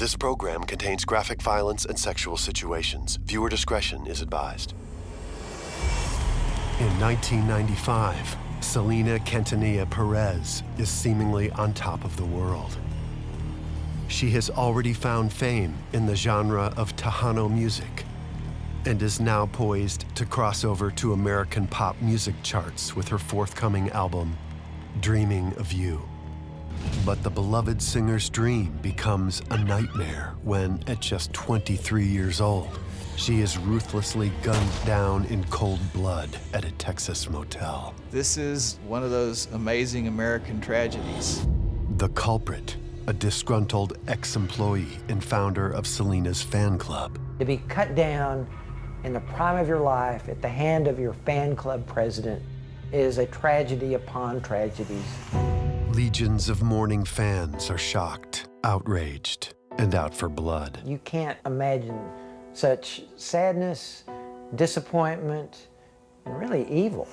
This program contains graphic violence and sexual situations. Viewer discretion is advised. In 1995, Selena Quintanilla Perez is seemingly on top of the world. She has already found fame in the genre of Tejano music and is now poised to cross over to American pop music charts with her forthcoming album, Dreaming of You. But the beloved singer's dream becomes a nightmare when, at just 23 years old, she is ruthlessly gunned down in cold blood at a Texas motel. This is one of those amazing American tragedies. The culprit, a disgruntled ex-employee and founder of Selena's fan club. To be cut down in the prime of your life at the hand of your fan club president is a tragedy upon tragedies. Legions of mourning fans are shocked, outraged, and out for blood. You can't imagine such sadness, disappointment, and really evil.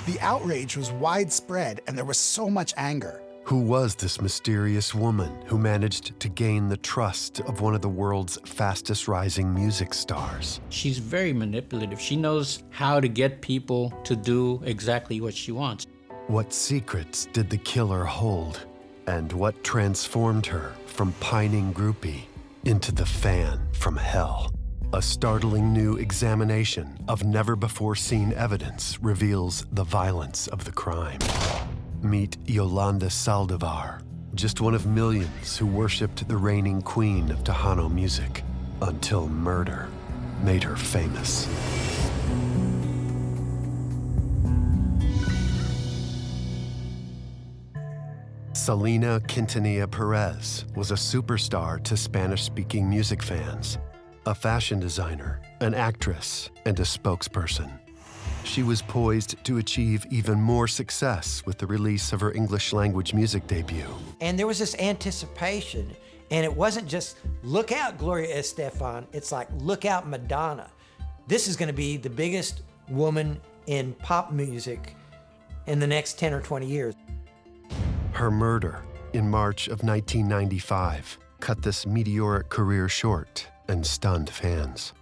The outrage was widespread, and there was so much anger. Who was this mysterious woman who managed to gain the trust of one of the world's fastest rising music stars? She's very manipulative. She knows how to get people to do exactly what she wants. What secrets did the killer hold? And what transformed her from pining groupie into the fan from hell? A startling new examination of never-before-seen evidence reveals the violence of the crime. Meet Yolanda Saldivar, just one of millions who worshipped the reigning queen of Tejano music until murder made her famous. Selena Quintanilla Perez was a superstar to Spanish-speaking music fans, a fashion designer, an actress, and a spokesperson. She was poised to achieve even more success with the release of her English-language music debut. And there was this anticipation, and it wasn't just, look out, Gloria Estefan. It's like, look out, Madonna. This is gonna be the biggest woman in pop music in the next 10 or 20 years. Her murder in March of 1995 cut this meteoric career short and stunned fans.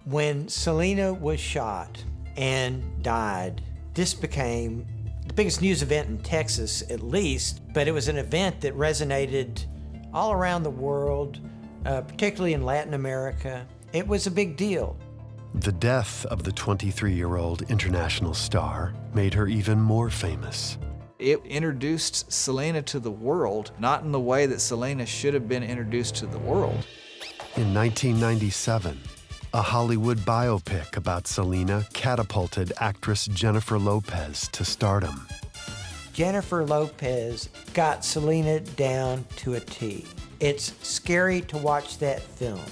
When Selena was shot and died, this became the biggest news event in Texas, at least, but it was an event that resonated all around the world, particularly in Latin America. It was a big deal. The death of the 23-year-old international star made her even more famous. It introduced Selena to the world, not in the way that Selena should have been introduced to the world. In 1997, a Hollywood biopic about Selena catapulted actress Jennifer Lopez to stardom. Jennifer Lopez got Selena down to a T. It's scary to watch that film.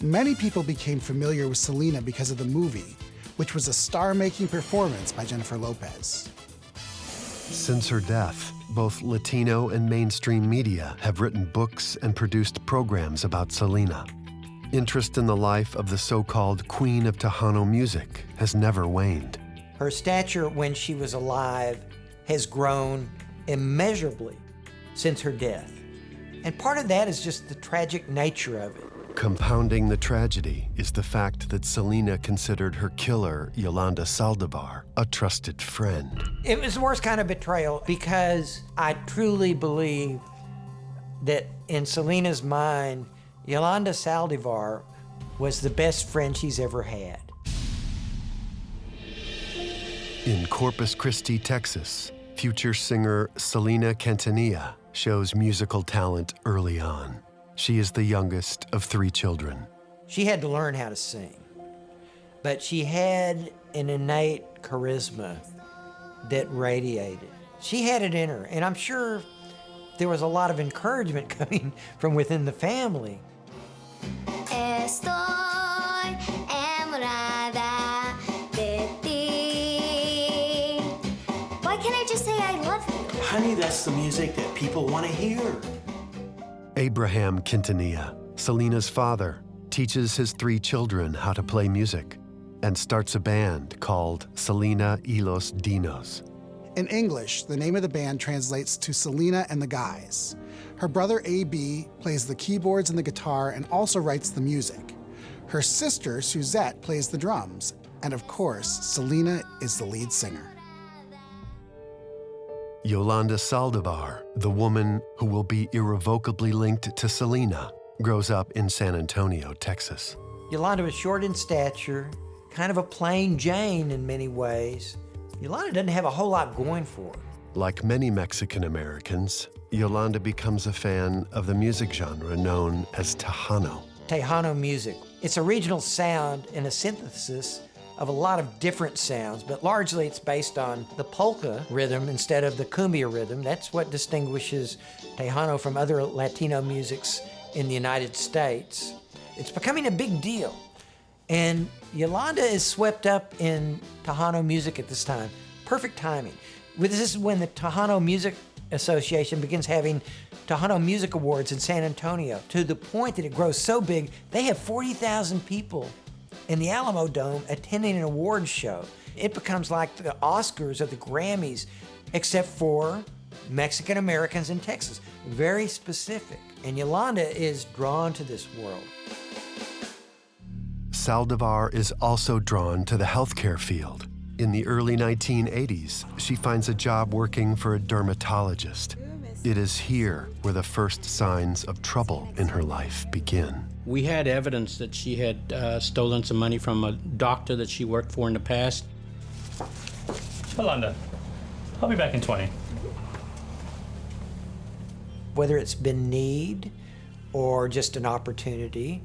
Many people became familiar with Selena because of the movie, which was a star-making performance by Jennifer Lopez. Since her death, both Latino and mainstream media have written books and produced programs about Selena. Interest in the life of the so-called Queen of Tejano music has never waned. Her stature when she was alive has grown immeasurably since her death. And part of that is just the tragic nature of it. Compounding the tragedy is the fact that Selena considered her killer, Yolanda Saldivar, a trusted friend. It was the worst kind of betrayal because I truly believe that in Selena's mind, Yolanda Saldivar was the best friend she's ever had. In Corpus Christi, Texas, future singer Selena Quintanilla shows musical talent early on. She is the youngest of 3 children. She had to learn how to sing, but she had an innate charisma that radiated. She had it in her, and I'm sure there was a lot of encouragement coming from within the family. Estoy enamorada de ti. Why can't I just say I love you? Honey, that's the music that people want to hear. Abraham Quintanilla, Selena's father, teaches his 3 children how to play music and starts a band called Selena y los Dinos. In English, the name of the band translates to Selena and the Guys. Her brother A.B. plays the keyboards and the guitar and also writes the music. Her sister, Suzette, plays the drums. And of course, Selena is the lead singer. Yolanda Saldivar, the woman who will be irrevocably linked to Selena, grows up in San Antonio, Texas. Yolanda was short in stature, kind of a plain Jane in many ways. Yolanda doesn't have a whole lot going for her. Like many Mexican Americans, Yolanda becomes a fan of the music genre known as Tejano. Tejano music. It's a regional sound and a synthesis of a lot of different sounds, but largely it's based on the polka rhythm instead of the cumbia rhythm. That's what distinguishes Tejano from other Latino musics in the United States. It's becoming a big deal. And Yolanda is swept up in Tejano music at this time. Perfect timing. This is when the Tejano Music Association begins having Tejano Music Awards in San Antonio, to the point that it grows so big, they have 40,000 people in the Alamo Dome attending an awards show. It becomes like the Oscars or the Grammys, except for Mexican Americans in Texas. Very specific. And Yolanda is drawn to this world. Saldivar is also drawn to the healthcare field. In the early 1980s, she finds a job working for a dermatologist. It is here where the first signs of trouble in her life begin. We had evidence that she had stolen some money from a doctor that she worked for in the past. Yolanda, I'll be back in 20. Whether it's been need or just an opportunity,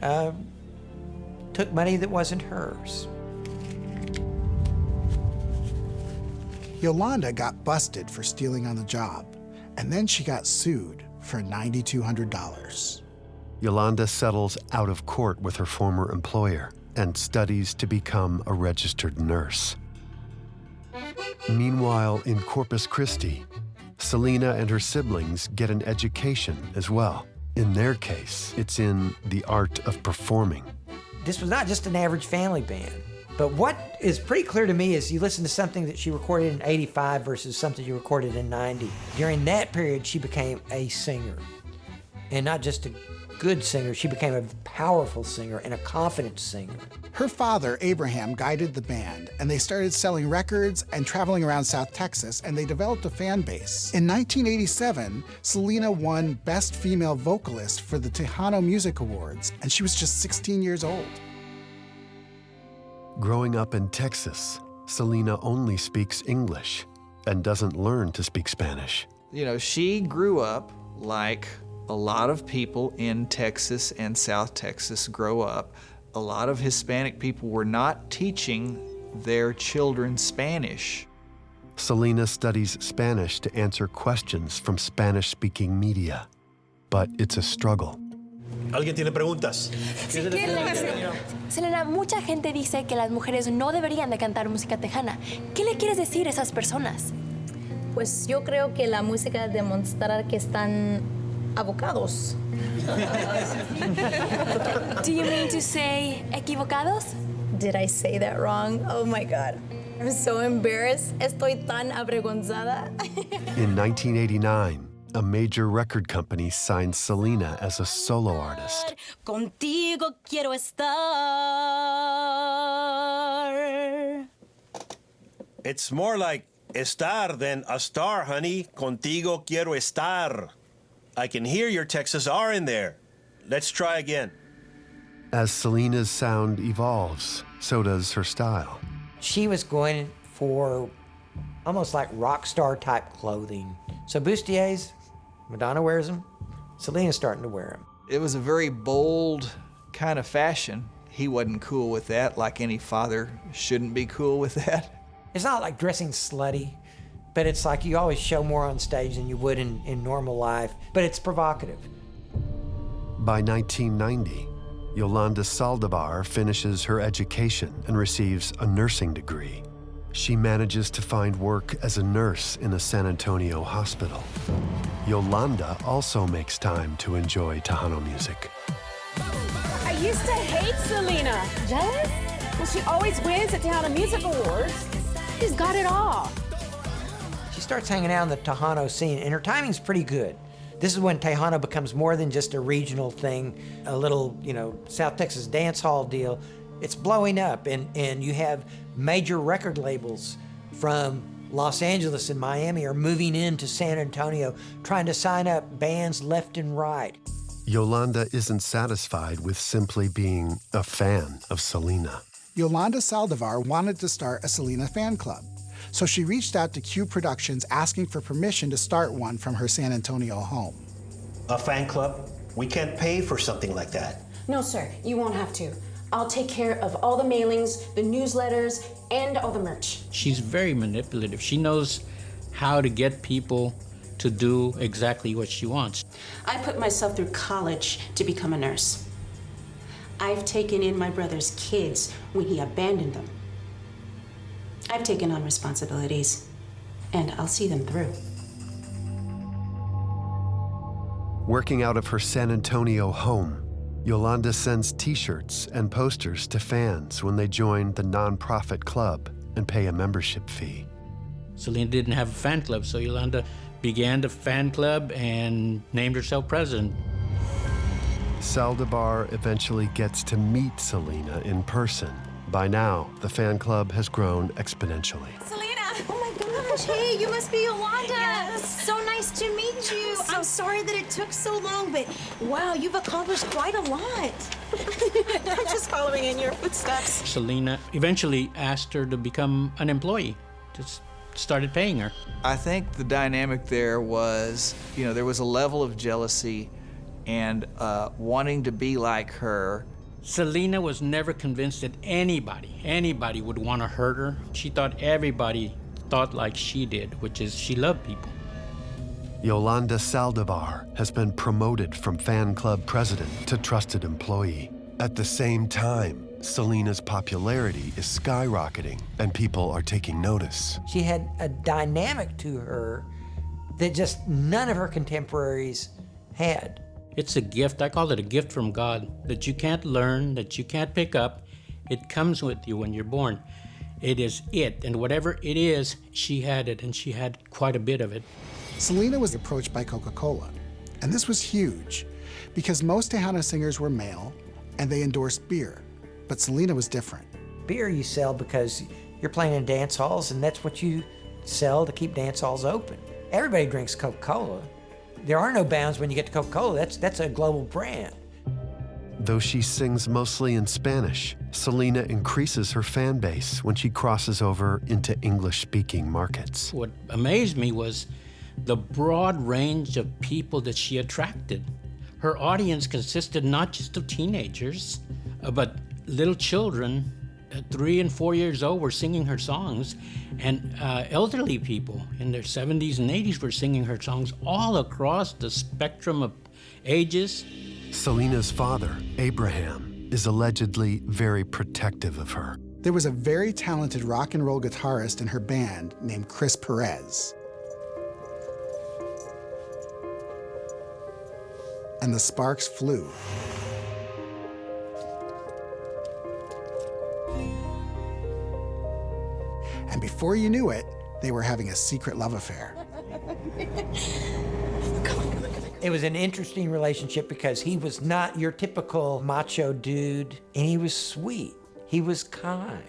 took money that wasn't hers. Yolanda got busted for stealing on the job, and then she got sued for $9,200. Yolanda settles out of court with her former employer and studies to become a registered nurse. Meanwhile, in Corpus Christi, Selena and her siblings get an education as well. In their case, it's in the art of performing. This was not just an average family band. But what is pretty clear to me is you listen to something that she recorded in '85 versus something you recorded in '90. During that period, she became a singer. And not just a good singer, she became a powerful singer and a confident singer. Her father, Abraham, guided the band, and they started selling records and traveling around South Texas, and they developed a fan base. In 1987, Selena won Best Female Vocalist for the Tejano Music Awards, and she was just 16 years old. Growing up in Texas, Selena only speaks English and doesn't learn to speak Spanish. You know, she grew up like a lot of people in Texas and South Texas grow up. A lot of Hispanic people were not teaching their children Spanish. Selena studies Spanish to answer questions from Spanish-speaking media, but it's a struggle. ¿Alguien tiene preguntas? Selena, mucha gente dice que las mujeres no deberían de cantar música tejana. ¿Qué le quieres decir a esas personas? Pues yo creo que la música demostrar que están abocados. Do you mean to say equivocados? Did I say that wrong? Oh my God. I'm so embarrassed. Estoy tan avergonzada. In 1989, a major record company signed Selena as a solo artist. Contigo quiero estar. It's more like estar than a star, honey. Contigo quiero estar. I can hear your Texas R in there. Let's try again. As Selena's sound evolves, so does her style. She was going for almost like rock star type clothing. So bustiers, Madonna wears them. Selena's starting to wear them. It was a very bold kind of fashion. He wasn't cool with that, like any father shouldn't be cool with that. It's not like dressing slutty, but it's like you always show more on stage than you would in normal life, but it's provocative. By 1990, Yolanda Saldivar finishes her education and receives a nursing degree. She manages to find work as a nurse in a San Antonio hospital. Yolanda also makes time to enjoy Tejano music. I used to hate Selena. Jealous? Well, she always wins at Tejano Music Awards. She's got it all. starts hanging out in the Tejano scene, and her timing's pretty good. This is when Tejano becomes more than just a regional thing, a little, South Texas dance hall deal. It's blowing up, and you have major record labels from Los Angeles and Miami are moving into San Antonio, trying to sign up bands left and right. Yolanda isn't satisfied with simply being a fan of Selena. Yolanda Saldivar wanted to start a Selena fan club, so she reached out to Q Productions asking for permission to start one from her San Antonio home. A fan club? We can't pay for something like that. No, sir, you won't have to. I'll take care of all the mailings, the newsletters, and all the merch. She's very manipulative. She knows how to get people to do exactly what she wants. I put myself through college to become a nurse. I've taken in my brother's kids when he abandoned them. I've taken on responsibilities, and I'll see them through. Working out of her San Antonio home, Yolanda sends T-shirts and posters to fans when they join the nonprofit club and pay a membership fee. Selena didn't have a fan club, so Yolanda began the fan club and named herself president. Saldívar eventually gets to meet Selena in person. By now, the fan club has grown exponentially. Selena! Oh my gosh, hey, you must be Yolanda. Yes. So nice to meet you. I'm sorry that it took so long, but wow, you've accomplished quite a lot. I'm just following in your footsteps. Selena eventually asked her to become an employee, just started paying her. I think the dynamic there was, there was a level of jealousy and wanting to be like her. Selena was never convinced that anybody would want to hurt her. She thought everybody thought like she did, which is she loved people. Yolanda Saldivar has been promoted from fan club president to trusted employee. At the same time, Selena's popularity is skyrocketing and people are taking notice. She had a dynamic to her that just none of her contemporaries had. It's a gift. I call it a gift from God that you can't learn, that you can't pick up. It comes with you when you're born. It is it, and whatever it is, she had it, and she had quite a bit of it. Selena was approached by Coca-Cola, and this was huge because most Tejano singers were male and they endorsed beer, but Selena was different. Beer you sell because you're playing in dance halls, and that's what you sell to keep dance halls open. Everybody drinks Coca-Cola. There are no bounds when you get to Coca-Cola. That's a global brand. Though she sings mostly in Spanish, Selena increases her fan base when she crosses over into English-speaking markets. What amazed me was the broad range of people that she attracted. Her audience consisted not just of teenagers, but little children, 3 and 4 years old, were singing her songs, and elderly people in their 70s and 80s were singing her songs all across the spectrum of ages. Selena's father, Abraham, is allegedly very protective of her. There was a very talented rock and roll guitarist in her band named Chris Pérez. And the sparks flew. And before you knew it, they were having a secret love affair. It was an interesting relationship because he was not your typical macho dude, and he was sweet. He was kind.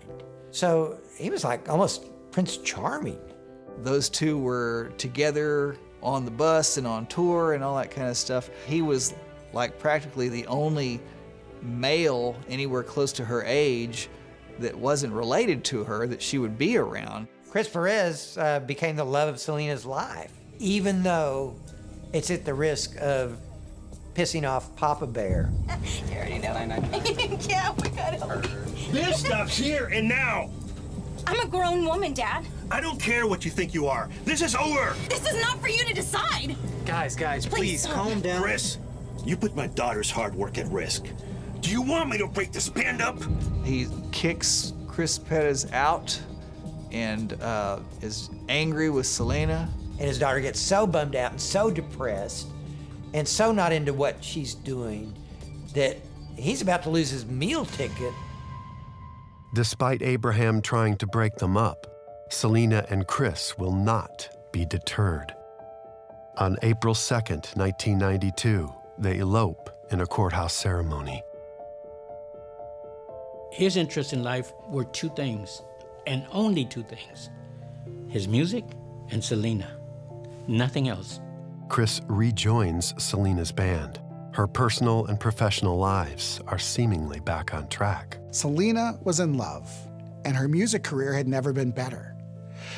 So he was like almost Prince Charming. Those two were together on the bus and on tour and all that kind of stuff. He was like practically the only male anywhere close to her age that wasn't related to her that she would be around. Chris Perez became the love of Selena's life, even though it's at the risk of pissing off Papa Bear. You already know I'm not. Yeah, we gotta help. This stops here and now. I'm a grown woman, Dad. I don't care what you think you are. This is over. This is not for you to decide. Guys, please calm down. Chris, you put my daughter's hard work at risk. Do you want me to break this band up? He kicks Chris Pérez out and is angry with Selena. And his daughter gets so bummed out and so depressed and so not into what she's doing that he's about to lose his meal ticket. Despite Abraham trying to break them up, Selena and Chris will not be deterred. On April 2nd, 1992, they elope in a courthouse ceremony. His interests in life were two things, and only two things: his music and Selena. Nothing else. Chris rejoins Selena's band. Her personal and professional lives are seemingly back on track. Selena was in love, and her music career had never been better.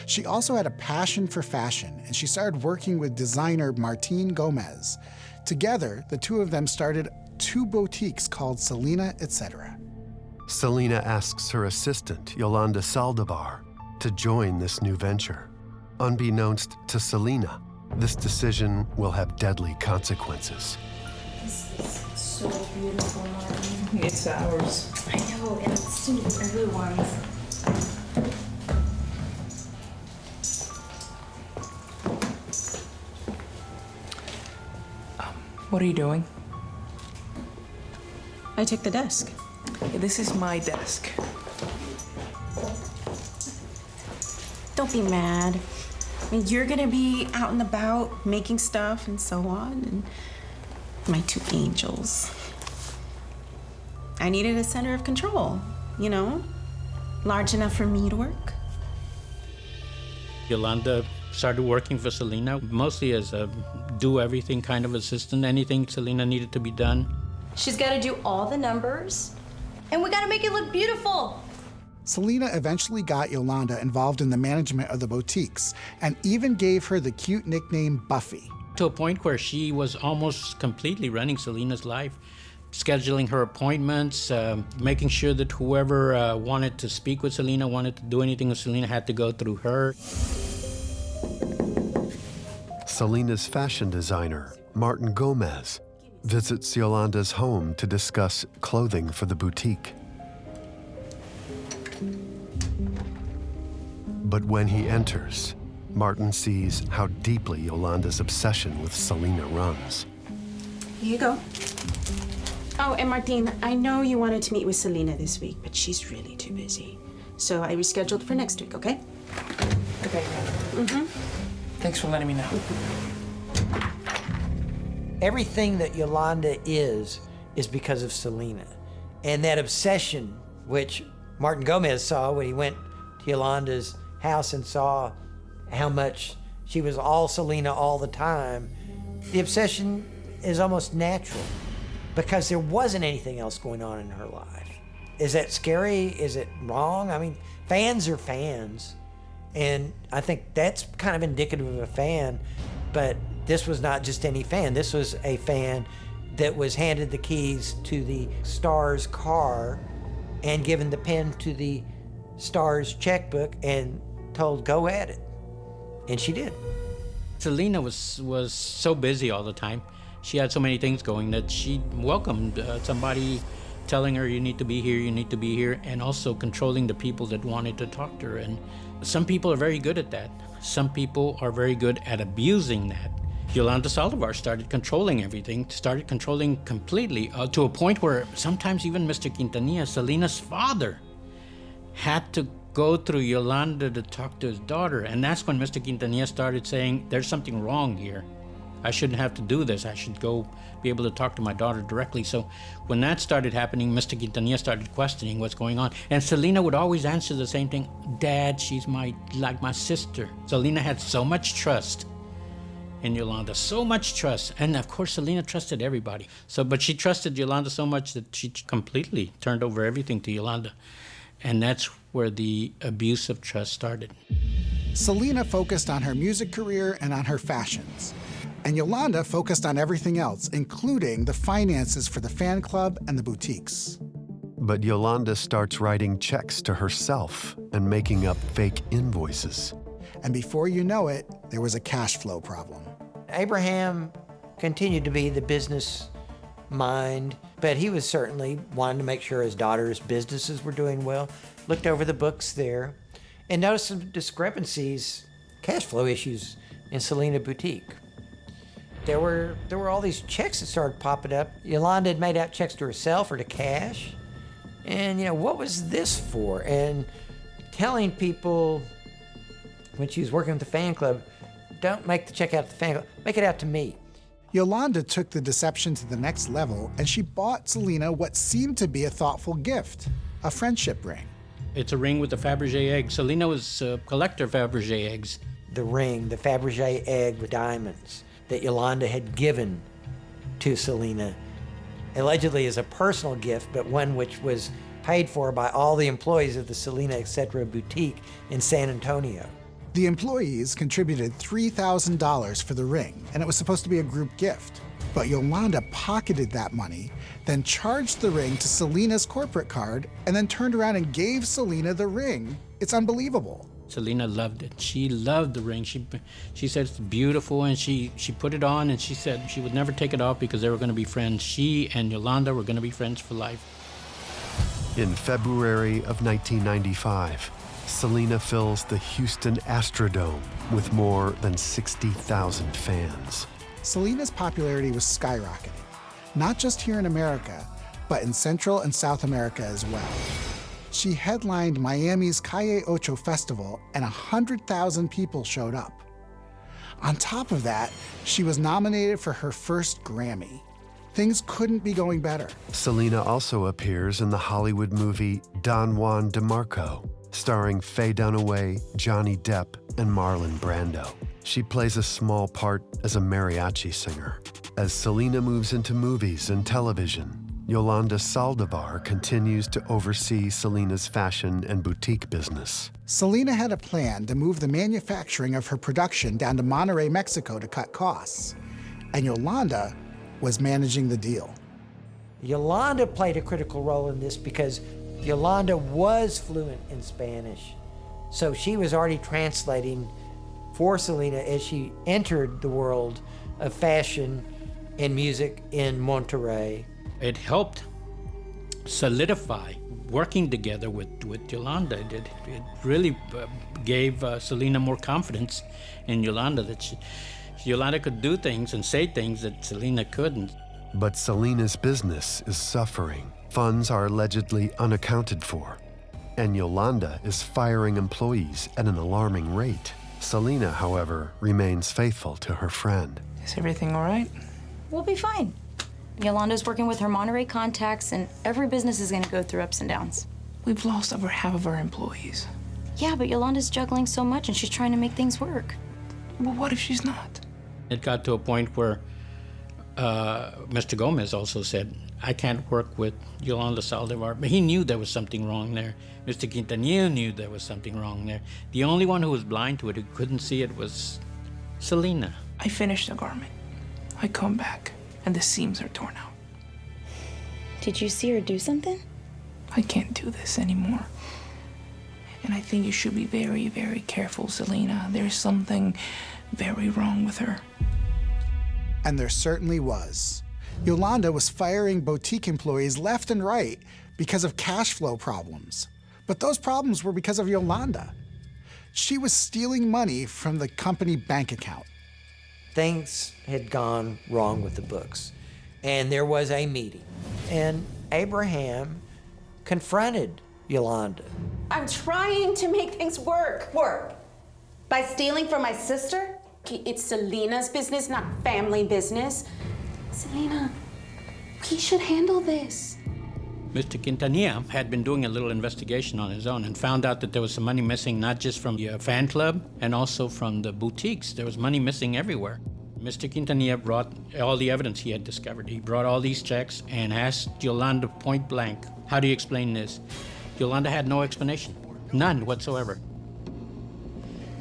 She also had a passion for fashion, and she started working with designer Martín Gómez. Together, the two of them started 2 boutiques called Selena Etc. Selena asks her assistant, Yolanda Saldivar, to join this new venture. Unbeknownst to Selena, this decision will have deadly consequences. This is so beautiful, Martin. It's ours. I know, and it's soon to be everyone's. What are you doing? I took the desk. This is my desk. Don't be mad. I mean, you're gonna be out and about making stuff and so on, and my 2 angels. I needed a center of control, you know? Large enough for me to work. Yolanda started working for Selena, mostly as a do-everything kind of assistant. Anything Selena needed to be done. She's got to do all the numbers, and we got to make it look beautiful. Selena eventually got Yolanda involved in the management of the boutiques and even gave her the cute nickname Buffy. To a point where she was almost completely running Selena's life, scheduling her appointments, making sure that whoever wanted to speak with Selena, wanted to do anything with Selena, had to go through her. Selena's fashion designer, Martín Gómez, visits Yolanda's home to discuss clothing for the boutique. But when he enters, Martin sees how deeply Yolanda's obsession with Selena runs. Here you go. Oh, and Martín, I know you wanted to meet with Selena this week, but she's really too busy. So I rescheduled for next week, okay? Okay. Thanks for letting me know. Everything that Yolanda is because of Selena. And that obsession, which Martín Gómez saw when he went to Yolanda's house and saw how much she was all Selena all the time, the obsession is almost natural because there wasn't anything else going on in her life. Is that scary? Is it wrong? I mean, fans are fans. And I think that's kind of indicative of a fan, but this was not just any fan. This was a fan that was handed the keys to the star's car and given the pen to the star's checkbook and told, go at it. And she did. Selena was so busy all the time. She had so many things going that she welcomed somebody telling her, you need to be here, you need to be here, and also controlling the people that wanted to talk to her. And some people are very good at that. Some people are very good at abusing that. Yolanda Saldivar started controlling everything, started controlling completely, to a point where sometimes even Mr. Quintanilla, Selena's father, had to go through Yolanda to talk to his daughter. And that's when Mr. Quintanilla started saying, there's something wrong here. I shouldn't have to do this. I should go be able to talk to my daughter directly. So when that started happening, Mr. Quintanilla started questioning what's going on. And Selena would always answer the same thing, Dad, she's like my sister. Selena had so much trust in Yolanda, so much trust. And of course, Selena trusted everybody. But she trusted Yolanda so much that she completely turned over everything to Yolanda. And that's where the abuse of trust started. Selena focused on her music career and on her fashions. And Yolanda focused on everything else, including the finances for the fan club and the boutiques. But Yolanda starts writing checks to herself and making up fake invoices. And before you know it, there was a cash flow problem. Abraham continued to be the business mind, but he was certainly wanting to make sure his daughter's businesses were doing well, looked over the books there, and noticed some discrepancies, cash flow issues in Selena Boutique. There were all these checks that started popping up. Yolanda had made out checks to herself or to cash. And, what was this for? And telling people when she was working with the fan club don't make the check out to the fan. Make it out to me. Yolanda took the deception to the next level, and she bought Selena what seemed to be a thoughtful gift, a friendship ring. It's a ring with the Fabergé egg. Selena was a collector of Fabergé eggs. The ring, the Fabergé egg with diamonds that Yolanda had given to Selena, allegedly as a personal gift, but one which was paid for by all the employees of the Selena Etc. boutique in San Antonio. The employees contributed $3,000 for the ring, and it was supposed to be a group gift. But Yolanda pocketed that money, then charged the ring to Selena's corporate card, and then turned around and gave Selena the ring. It's unbelievable. Selena loved it. She loved the ring. She said it's beautiful, and she put it on, and she said she would never take it off because they were going to be friends. She and Yolanda were going to be friends for life. In February of 1995, Selena fills the Houston Astrodome with more than 60,000 fans. Selena's popularity was skyrocketing, not just here in America, but in Central and South America as well. She headlined Miami's Calle Ocho Festival, and 100,000 people showed up. On top of that, she was nominated for her first Grammy. Things couldn't be going better. Selena also appears in the Hollywood movie Don Juan DeMarco, starring Faye Dunaway, Johnny Depp, and Marlon Brando. She plays a small part as a mariachi singer. As Selena moves into movies and television, Yolanda Saldivar continues to oversee Selena's fashion and boutique business. Selena had a plan to move the manufacturing of her production down to Monterrey, Mexico to cut costs, and Yolanda was managing the deal. Yolanda played a critical role in this because Yolanda was fluent in Spanish, so she was already translating for Selena as she entered the world of fashion and music in Monterrey. It helped solidify working together with Yolanda. It really gave Selena more confidence in Yolanda, that Yolanda could do things and say things that Selena couldn't. But Selena's business is suffering. Funds are allegedly unaccounted for, and Yolanda is firing employees at an alarming rate. Selena, however, remains faithful to her friend. Is everything all right? We'll be fine. Yolanda's working with her Monterey contacts, and every business is going to go through ups and downs. We've lost over half of our employees. Yeah, but Yolanda's juggling so much, and she's trying to make things work. Well, what if she's not? It got to a point where Mr. Gomez also said, I can't work with Yolanda Saldivar. But he knew there was something wrong there. Mr. Quintanilla knew there was something wrong there. The only one who was blind to it, who couldn't see it, was Selena. I finished the garment. I come back, and the seams are torn out. Did you see her do something? I can't do this anymore. And I think you should be very, very careful, Selena. There's something very wrong with her. And there certainly was. Yolanda was firing boutique employees left and right because of cash flow problems. But those problems were because of Yolanda. She was stealing money from the company bank account. Things had gone wrong with the books, and there was a meeting. And Abraham confronted Yolanda. I'm trying to make things work. Work? By stealing from my sister? Okay, it's Selena's business, not family business. Selena, we should handle this. Mr. Quintanilla had been doing a little investigation on his own and found out that there was some money missing, not just from the fan club and also from the boutiques. There was money missing everywhere. Mr. Quintanilla brought all the evidence he had discovered. He brought all these checks and asked Yolanda point blank, how do you explain this? Yolanda had no explanation, none whatsoever.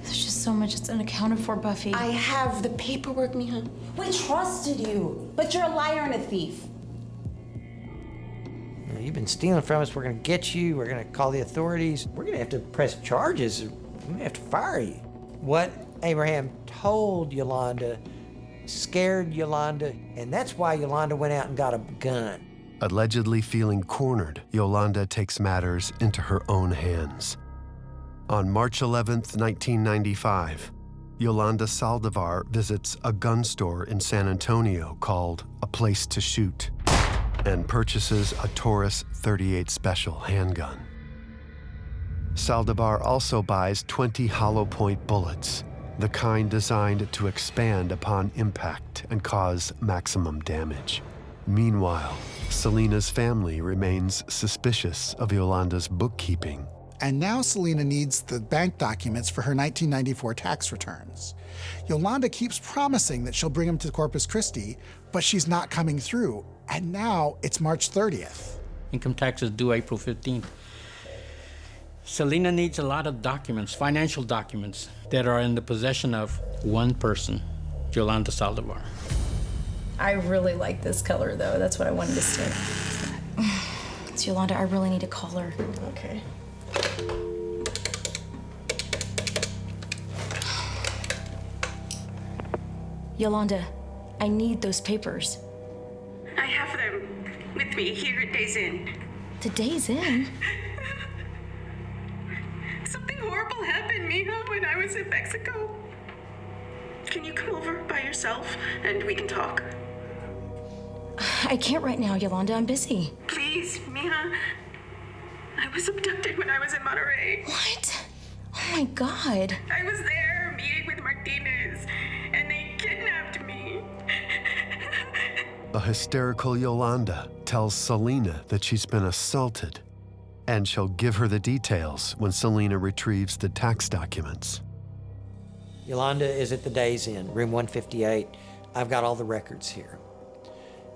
There's just so much that's unaccounted for, Buffy. I have the paperwork, Mija. We trusted you, but you're a liar and a thief. You've been stealing from us. We're going to get you. We're going to call the authorities. We're going to have to press charges. We're going to have to fire you. What Abraham told Yolanda scared Yolanda, and that's why Yolanda went out and got a gun. Allegedly feeling cornered, Yolanda takes matters into her own hands. On March 11th, 1995, Yolanda Saldivar visits a gun store in San Antonio called A Place to Shoot and purchases a Taurus 38 Special handgun. Saldivar also buys 20 hollow point bullets the kind designed to expand upon impact and cause maximum damage. Meanwhile, Selena's family remains suspicious of Yolanda's bookkeeping. And now Selena needs the bank documents for her 1994 tax returns. Yolanda keeps promising that she'll bring them to Corpus Christi, but she's not coming through. And now it's March 30th. Income tax is due April 15th. Selena needs a lot of documents, financial documents, that are in the possession of one person, Yolanda Saldivar. I really like this color, though. That's what I wanted to say. It's Yolanda. I really need to call her. Okay. Yolanda, I need those papers. I have them with me here at Days Inn. The Days Inn? Something horrible happened, Mija, when I was in Mexico. Can you come over by yourself and we can talk? I can't right now, Yolanda. I'm busy. Please, Mija. I was abducted when I was in Monterey. What? Oh my God. I was there meeting with Martinez, and they kidnapped me. A hysterical Yolanda tells Selena that she's been assaulted, and she'll give her the details when Selena retrieves the tax documents. Yolanda is at the Days Inn, room 158. I've got all the records here.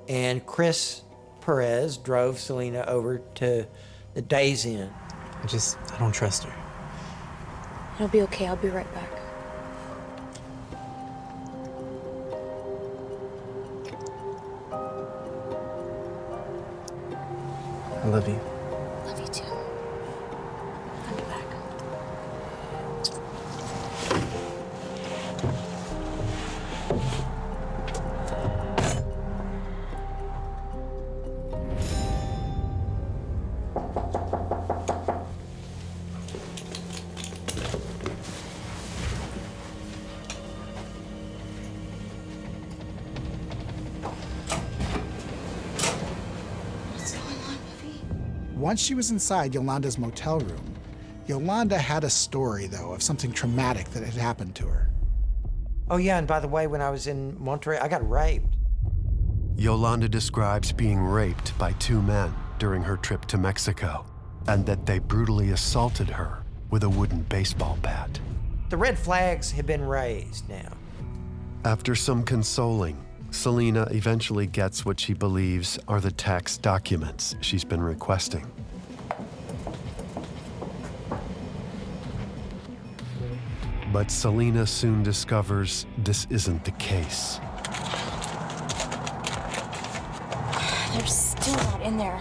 And Chris Pérez drove Selena over to the Days Inn. I don't trust her. It'll be okay. I'll be right back. I love you. Love you too. I'll be back. Once she was inside Yolanda's motel room, Yolanda had a story, though, of something traumatic that had happened to her. Oh yeah, and by the way, when I was in Monterey, I got raped. Yolanda describes being raped by two men during her trip to Mexico, and that they brutally assaulted her with a wooden baseball bat. The red flags have been raised now. After some consoling, Selena eventually gets what she believes are the tax documents she's been requesting. But Selena soon discovers this isn't the case. They're still not in there.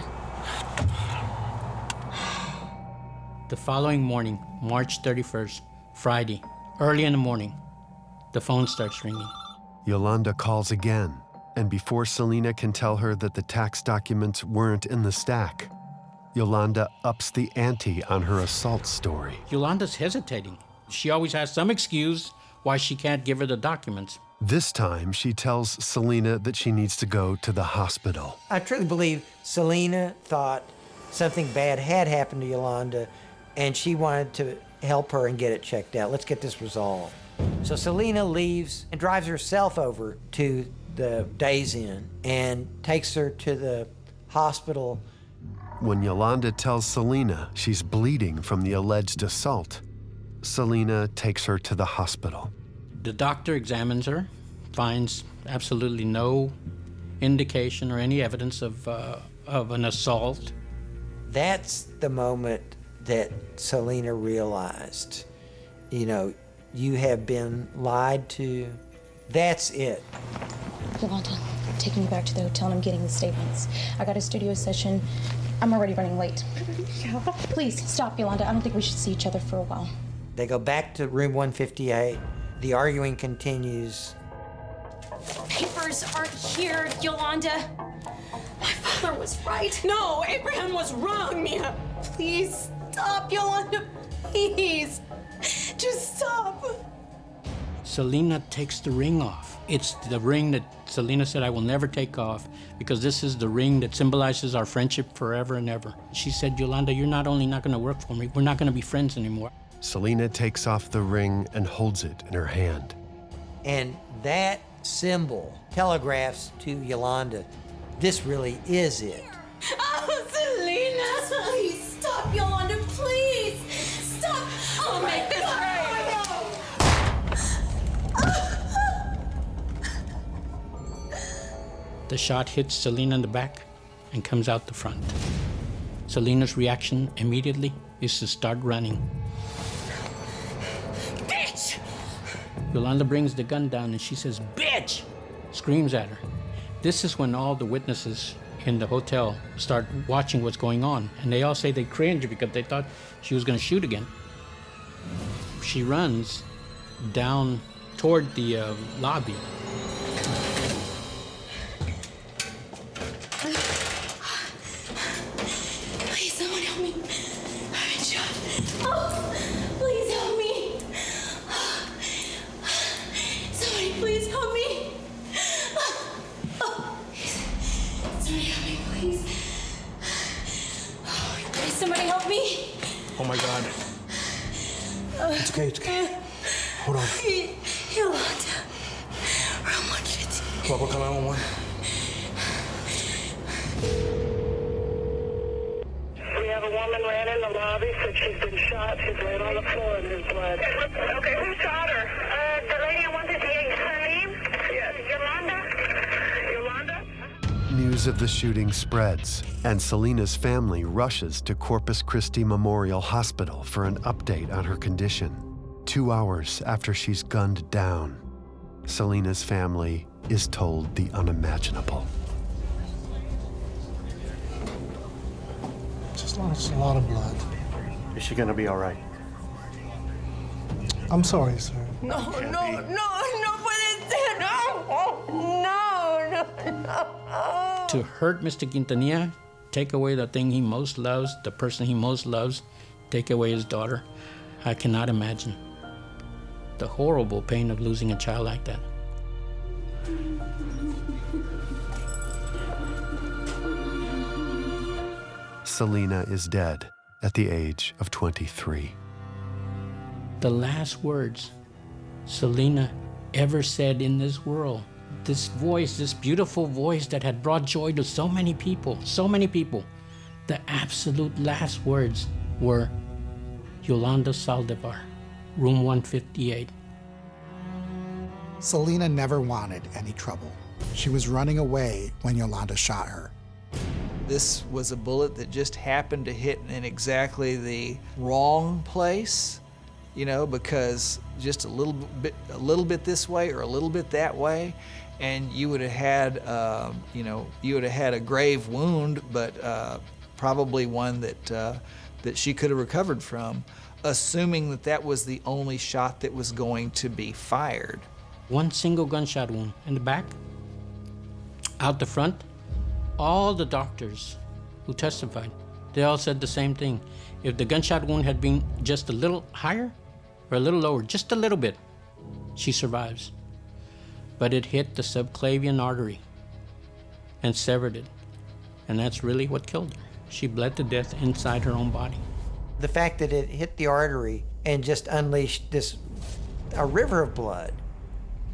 The following morning, March 31st, Friday, early in the morning, the phone starts ringing. Yolanda calls again, and before Selena can tell her that the tax documents weren't in the stack, Yolanda ups the ante on her assault story. Yolanda's hesitating. She always has some excuse why she can't give her the documents. This time, she tells Selena that she needs to go to the hospital. I truly believe Selena thought something bad had happened to Yolanda, and she wanted to help her and get it checked out. Let's get this resolved. So Selena leaves and drives herself over to the Days Inn and takes her to the hospital. When Yolanda tells Selena she's bleeding from the alleged assault, Selena takes her to the hospital. The doctor examines her, finds absolutely no indication or any evidence of an assault. That's the moment that Selena realized, you have been lied to. That's it. Yolanda, I'm taking you back to the hotel and I'm getting the statements. I got a studio session. I'm already running late. Yeah. Please, stop, Yolanda. I don't think we should see each other for a while. They go back to room 158. The arguing continues. Papers aren't here, Yolanda. My father was right. No, Abraham was wrong, Mia. Please stop, Yolanda. Please. Just stop. Selena takes the ring off. It's the ring that Selena said, I will never take off because this is the ring that symbolizes our friendship forever and ever. She said, Yolanda, you're not only not going to work for me, we're not going to be friends anymore. Selena takes off the ring and holds it in her hand. And that symbol telegraphs to Yolanda, this really is it. Oh, Selena! Please stop, Yolanda, please! Stop! Oh, make this right! The shot hits Selena in the back and comes out the front. Selena's reaction immediately is to start running. Bitch! Yolanda brings the gun down and she says, "Bitch!" Screams at her. This is when all the witnesses in the hotel start watching what's going on, and they all say they cringe because they thought she was going to shoot again. She runs down toward the lobby. Please, someone help me. I've been shot. Oh, please help me. Somebody please help me. Somebody help me, please. Please, somebody help me. Oh my God. It's okay, it's okay. Hold on. Yolanda. Room 150. Come on, we'll call 911. We have a woman ran in the lobby, said she's been shot. She's laying on the floor in his blood. Okay, who shot her? The lady at 158. Her name? Yes. Yolanda? News of the shooting spreads, and Selena's family rushes to Corpus Christi Memorial Hospital for an update on her condition. 2 hours after she's gunned down, Selena's family is told the unimaginable. Just lost a lot of blood. Is she gonna be all right? I'm sorry, sir. No, puede ser. No. To hurt Mr. Quintanilla, take away the thing he most loves, the person he most loves, take away his daughter. I cannot imagine the horrible pain of losing a child like that. Selena is dead at the age of 23. The last words Selena ever said in this world, this voice, this beautiful voice that had brought joy to so many people, the absolute last words were, "Yolanda Saldivar, room 158. Selena never wanted any trouble. She was running away when Yolanda shot her. This was a bullet that just happened to hit in exactly the wrong place, you know, because just a little bit this way or a little bit that way, and you would have had, a grave wound, but probably one that she could have recovered from, assuming that that was the only shot that was going to be fired. One single gunshot wound in the back, out the front. All the doctors who testified, they all said the same thing. If the gunshot wound had been just a little higher or a little lower, just a little bit, she survives. But it hit the subclavian artery and severed it. And that's really what killed her. She bled to death inside her own body. The fact that it hit the artery and just unleashed a river of blood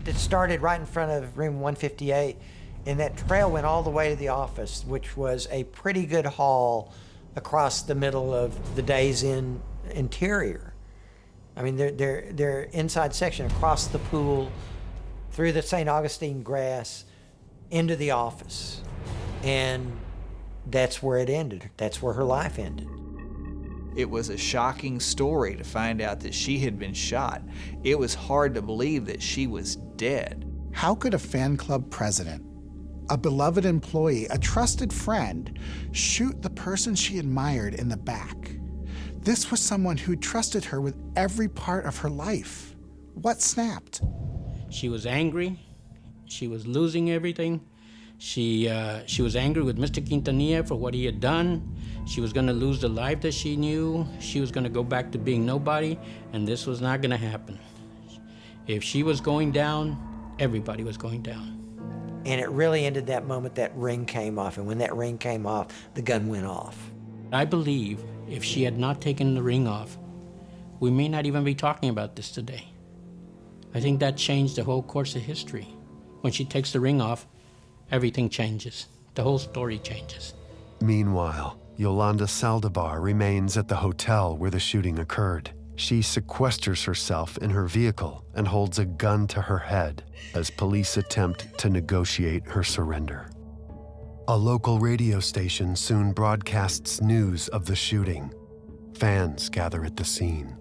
that started right in front of room 158, and that trail went all the way to the office, which was a pretty good haul across the middle of the Days Inn interior. I mean, their inside section across the pool, through the St. Augustine grass, into the office. And that's where it ended. That's where her life ended. It was a shocking story to find out that she had been shot. It was hard to believe that she was dead. How could a fan club president, a beloved employee, a trusted friend, shoot the person she admired in the back? This was someone who trusted her with every part of her life. What snapped? She was angry. She was losing everything. She was angry with Mr. Quintanilla for what he had done. She was going to lose the life that she knew. She was going to go back to being nobody, and this was not going to happen. If she was going down, everybody was going down. And it really ended that moment that ring came off, and when that ring came off, the gun went off. I believe if she had not taken the ring off, we may not even be talking about this today. I think that changed the whole course of history. When she takes the ring off, everything changes. The whole story changes. Meanwhile, Yolanda Saldivar remains at the hotel where the shooting occurred. She sequesters herself in her vehicle and holds a gun to her head as police attempt to negotiate her surrender. A local radio station soon broadcasts news of the shooting. Fans gather at the scene.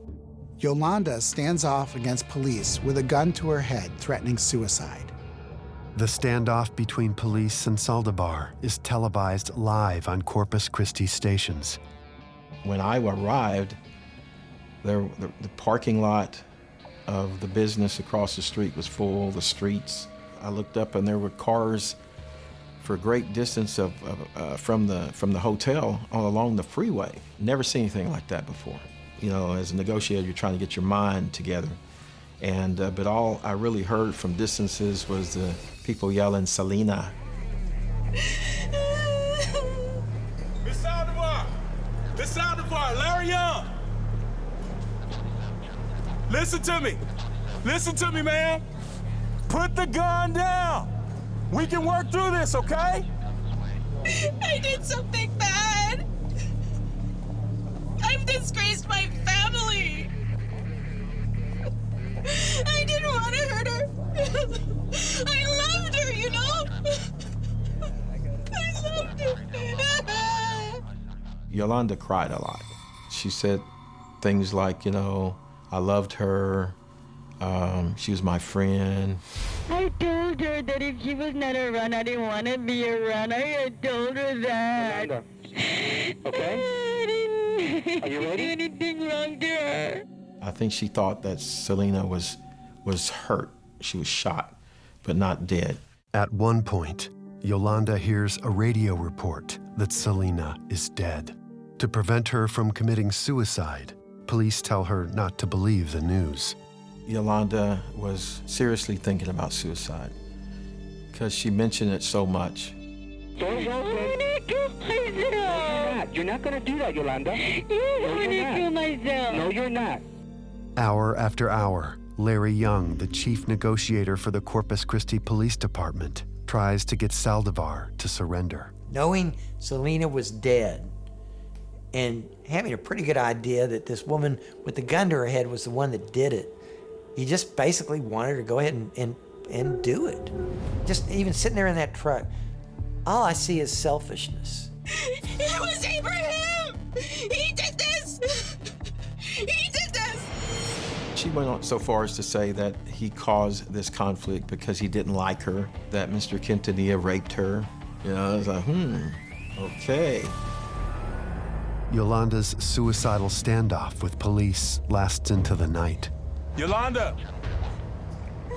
Yolanda stands off against police with a gun to her head, threatening suicide. The standoff between police and Saldivar is televised live on Corpus Christi stations. When I arrived, the parking lot of the business across the street was full, the streets. I looked up and there were cars for a great distance from the hotel all along the freeway. Never seen anything like that before. You know, as a negotiator, you're trying to get your mind together. And but all I really heard from distances was the people yelling, "Selena." Miss Saldívar! Miss Saldívar, Larry Young! Listen to me. Listen to me, man. Put the gun down. We can work through this, okay? I did something bad. I've disgraced my family. I didn't want to hurt her. I loved her, you know? I loved her. Yolanda cried a lot. She said things like, you know, I loved her. She was my friend. I told her that if she was not around, I didn't want to be around her. I told her that. Yolanda, okay? Are you ready? I didn't do anything wrong to her. I think she thought that Selena was hurt. She was shot, but not dead. At one point, Yolanda hears a radio report that Selena is dead. To prevent her from committing suicide, police tell her not to believe the news. Yolanda was seriously thinking about suicide because she mentioned it so much. I'm gonna kill myself. You're not gonna do that, Yolanda. Yes, I'm gonna kill myself. No, you're not. Hour after hour, Larry Young, the chief negotiator for the Corpus Christi Police Department, tries to get Saldivar to surrender. Knowing Selena was dead and having a pretty good idea that this woman with the gun to her head was the one that did it, he just basically wanted her to go ahead and do it. Just even sitting there in that truck, all I see is selfishness. It was Abraham! He did this! He did this! She went on so far as to say that he caused this conflict because he didn't like her, that Mr. Quintanilla raped her. You know, I was like, okay. Yolanda's suicidal standoff with police lasts into the night. Yolanda,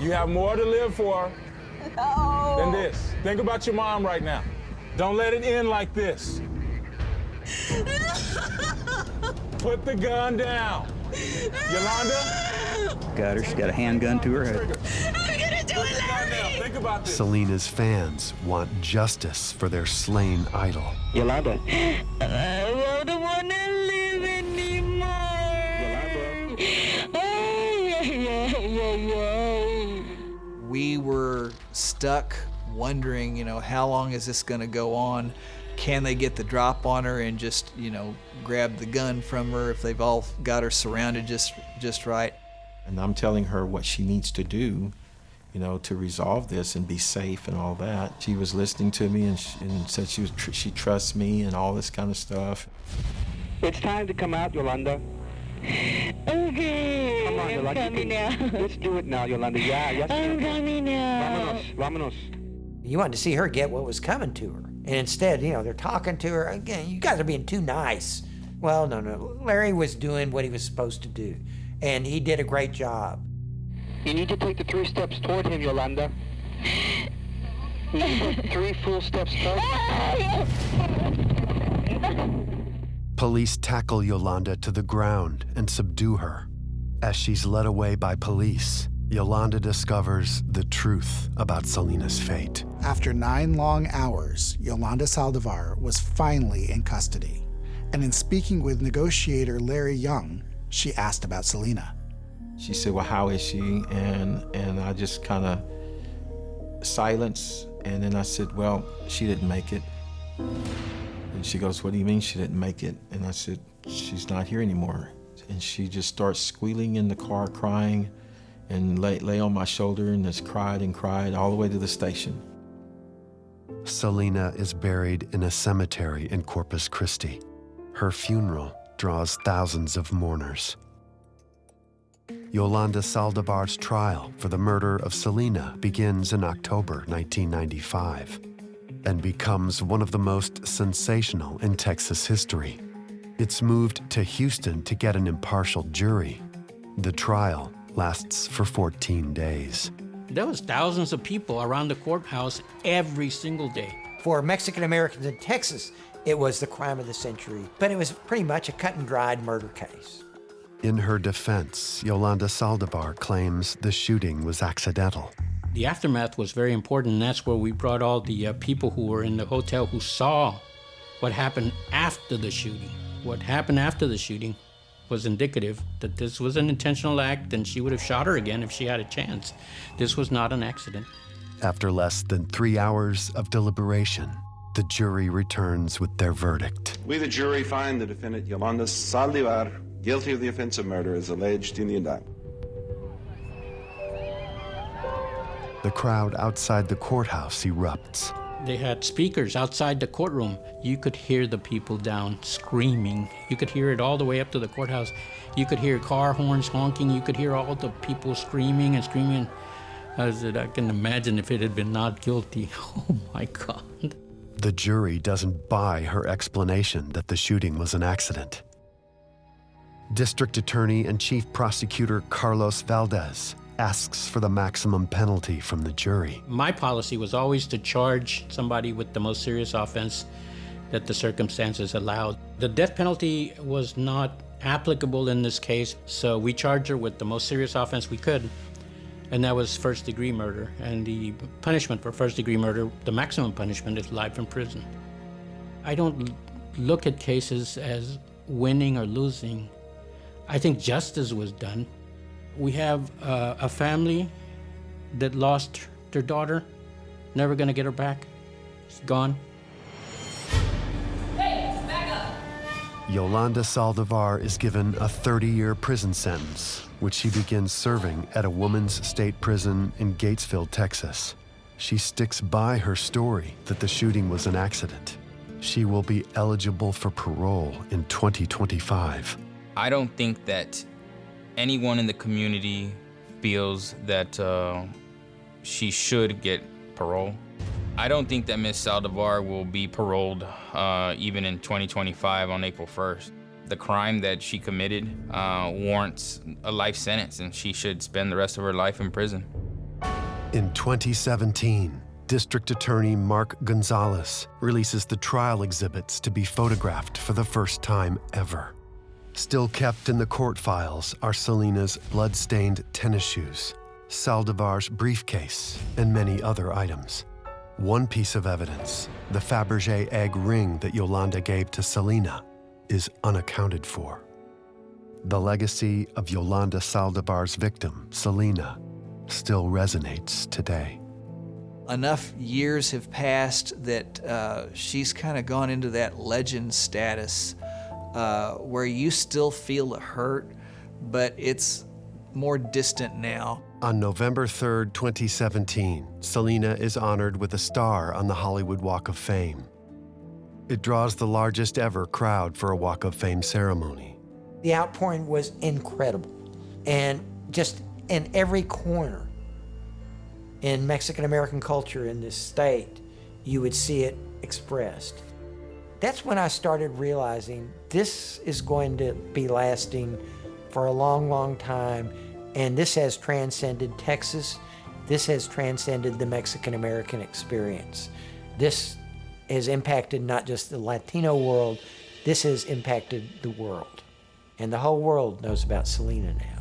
you have more to live for than this. Think about your mom right now. Don't let it end like this. Put the gun down. Yolanda? Got her. She's got a handgun to her head. I'm gonna do it, Larry! Think about this. Selena's fans want justice for their slain idol. Yolanda. I don't want to live anymore. We were stuck wondering, you know, how long is this going to go on? Can they get the drop on her and just, you know, grab the gun from her if they've all got her surrounded just right? And I'm telling her what she needs to do, you know, to resolve this and be safe and all that. She was listening to me and said she trusts me and all this kind of stuff. It's time to come out, Yolanda. Okay, Come on, Yolanda. I'm coming out. Let's do it now, Yolanda. Yeah, yes. I'm coming out. Vámonos. You wanted to see her get what was coming to her. And instead, you know, they're talking to her. Again, you guys are being too nice. Well, no. Larry was doing what he was supposed to do. And he did a great job. You need to take the 3 steps toward him, Yolanda. You need to take 3 full steps toward him. Police tackle Yolanda to the ground and subdue her. As she's led away by police, Yolanda discovers the truth about Selena's fate. After 9 long hours, Yolanda Saldivar was finally in custody. And in speaking with negotiator Larry Young, She asked about Selena. She said, well, how is she? And I just kind of silence. And then I said, well, she didn't make it. And she goes, what do you mean she didn't make it? And I said, she's not here anymore. And she just starts squealing in the car, crying, and lay on my shoulder and just cried and cried all the way to the station. Selena is buried in a cemetery in Corpus Christi. Her funeral draws thousands of mourners. Yolanda Saldivar's trial for the murder of Selena begins in October 1995 and becomes one of the most sensational in Texas history. It's moved to Houston to get an impartial jury. The trial lasts for 14 days. There was thousands of people around the courthouse every single day. For Mexican Americans in Texas, it was the crime of the century, but it was pretty much a cut and dried murder case. In her defense, Yolanda Saldivar claims the shooting was accidental. The aftermath was very important, and that's where we brought all the people who were in the hotel who saw what happened after the shooting. What happened after the shooting was indicative that this was an intentional act, and she would have shot her again if she had a chance. This was not an accident. After less than 3 hours of deliberation, the jury returns with their verdict. We, the jury, find the defendant Yolanda Saldivar guilty of the offense of murder as alleged in the indictment. The crowd outside the courthouse erupts. They had speakers outside the courtroom. You could hear the people down screaming. You could hear it all the way up to the courthouse. You could hear car horns honking. You could hear all the people screaming and screaming. I said, I can imagine if it had been not guilty. Oh my God. The jury doesn't buy her explanation that the shooting was an accident. District Attorney and Chief Prosecutor Carlos Valdez asks for the maximum penalty from the jury. My policy was always to charge somebody with the most serious offense that the circumstances allowed. The death penalty was not applicable in this case, so we charged her with the most serious offense we could, and that was first-degree murder. And the punishment for first-degree murder, the maximum punishment, is life in prison. I don't look at cases as winning or losing. I think justice was done. We have a family that lost their daughter, never gonna get her back. She's gone. Hey, back up! Yolanda Saldivar is given a 30-year prison sentence, which she begins serving at a women's state prison in Gatesville, Texas. She sticks by her story that the shooting was an accident. She will be eligible for parole in 2025. I don't think that anyone in the community feels that she should get parole. I don't think that Ms. Saldivar will be paroled even in 2025 on April 1st. The crime that she committed warrants a life sentence, and she should spend the rest of her life in prison. In 2017, District Attorney Mark Gonzalez releases the trial exhibits to be photographed for the first time ever. Still kept in the court files are Selena's blood-stained tennis shoes, Saldivar's briefcase, and many other items. One piece of evidence, the Fabergé egg ring that Yolanda gave to Selena, is unaccounted for. The legacy of Yolanda Saldivar's victim, Selena, still resonates today. Enough years have passed that she's kind of gone into that legend status where you still feel the hurt, but it's more distant now. On November 3rd, 2017, Selena is honored with a star on the Hollywood Walk of Fame. It draws the largest ever crowd for a Walk of Fame ceremony. The outpouring was incredible, and just in every corner in Mexican-American culture in this state, you would see it expressed. That's when I started realizing this is going to be lasting for a long, long time, and this has transcended Texas. This has transcended the Mexican-American experience. This has impacted not just the Latino world, this has impacted the world. And the whole world knows about Selena now.